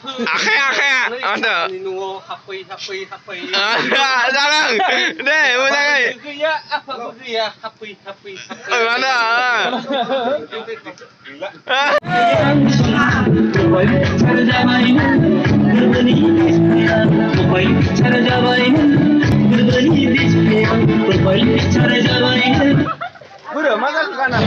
Akhe, ada. Nunggu happy. Ada, jarang. Deh, mau jangan. Begiya, apa begiya? Happy. Ada. Bro, makan kanan.